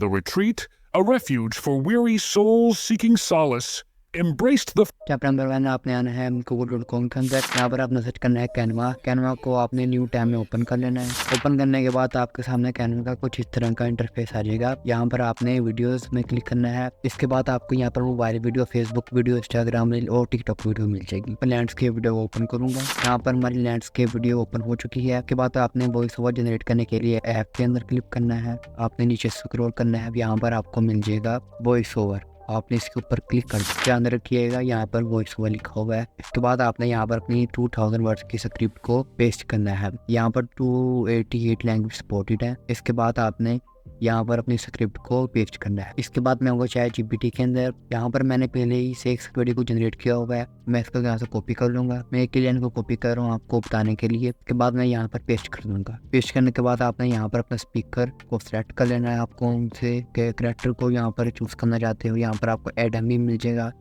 The retreat, a refuge for weary souls seeking solace, embraced the chapter number 1 आपने आना है google.com के अंदर। यहाँ पर आपने सर्च करना है कैनवा को आपने न्यू टैब में ओपन कर लेना है। ओपन करने के बाद आपके सामने कैनवा का कुछ इस तरह का इंटरफेस आ जाएगा। यहाँ पर आपने वीडियोस में क्लिक करना है। इसके बाद आपको यहाँ पर mobile video, Facebook video, Instagram reel और टिकटॉक वीडियो मिल जाएगी। मैं लैंडस्केप वीडियो ओपन करूंगा। यहाँ पर हमारी लैंडस्केप वीडियो ओपन हो चुकी है। इसके बाद आपने वॉइस ओवर जनरेट करने के लिए ऐप के अंदर क्लिक करना है। आपने नीचे स्क्रॉल करना है। यहाँ पर आपको मिल जाएगा वॉइस ओवर। आपने इसके ऊपर क्लिक कर ध्यान रखिएगा यहाँ पर वॉइस ओवर लिखा हुआ है। इसके बाद आपने यहाँ पर अपनी 2000 वर्ड्स की स्क्रिप्ट को पेस्ट करना है। यहाँ पर 288 लैंग्वेज सपोर्टेड है। इसके बाद आपने यहाँ पर अपनी स्क्रिप्ट को पेस्ट करना है। इसके बाद मैं होगा ChatGPT के अंदर। यहाँ पर मैंने पहले ही से एक स्क्रिप्ट को जनरेट किया हुआ है। मैं इसको यहाँ से कॉपी कर लूंगा। मैं एक लाइन को कॉपी कर रहा हूँ आपको बताने के लिए। इसके बाद मैं यहाँ पर पेस्ट कर दूंगा। पेस्ट करने के बाद आपने यहाँ पर अपना स्पीकर को सेलेक्ट कर लेना है। आपको उनसे कैरेक्टर को यहाँ पर चूज करना चाहते हो। यहाँ पर आपको एड एम मिल जाएगा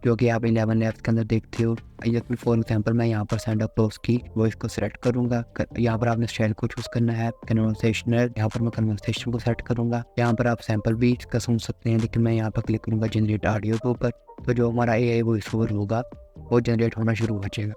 जो कि आप 11 लैब्स के अंदर देखते हो। फॉर एग्जांपल मैं यहाँ पर सेंड अप की वॉइस को सेलेक्ट करूंगा। यहाँ पर आपने स्टाइल को चूज करना है कन्वर्सेशनल। यहाँ पर मैं कन्वर्सेशन को सेलेक्ट करूंगा। यहाँ पर आप सैंपल भी इसका सुन सकते हैं, लेकिन मैं यहाँ पर क्लिक करूंगा जनरेट ऑडियो के ऊपर। तो जो हमारा AI वॉइस ओवर होगा वो जनरेट होना शुरू हो जाएगा।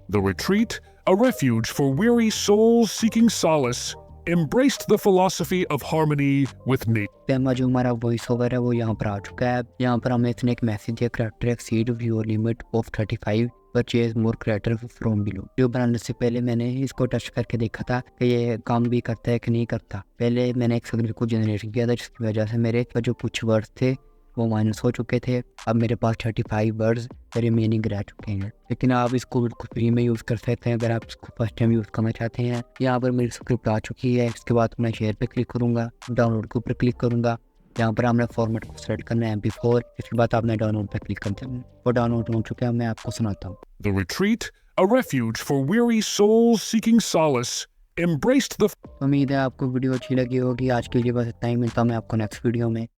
The retreat, a refuge for weary souls seeking solace, embraced the philosophy of harmony with nature. जो हमारा वॉइस ओवर है वो यहाँ पर आ चुका है। यहाँ पर हमें इसने एक मैसेज दिया, character exceed your limit of 35, purchase more creator from below. जो बनाने से पहले मैंने इसको टच करके देखा था कि ये काम भी करता है कि नहीं करता। पहले मैंने एक स्क्रिप्ट को जनरेट किया था जिसकी वजह से मेरे जो कुछ वर्ड्स थे वो माइनस हो चुके थे। अब मेरे पास 35 वर्ड्स रिमेनिंग रह चुके हैं, लेकिन आप इसको बिल्कुल फ्री में यूज़ कर सकते हैं अगर आप इसको फर्स्ट टाइम यूज़ करना चाहते हैं। यहाँ पर मेरी स्क्रिप्ट आ चुकी है। इसके बाद मैं शेयर पे क्लिक करूँगा, डाउनलोड के ऊपर क्लिक करूँगा। यहाँ पर आपने फॉर्मेट को सेलेक्ट करना है MP4। इसके बाद आपने डाउनलोड पे क्लिक कर देना। वो डाउनलोड हो चुका है, मैं आपको सुनाता हूँ। The retreat, a refuge for weary souls seeking solace, embraced the उम्मीद है आपको वीडियो अच्छी लगी होगी। आज के लिए बस इतना ही, मिलता हूँ मैं आपको नेक्स्ट वीडियो में।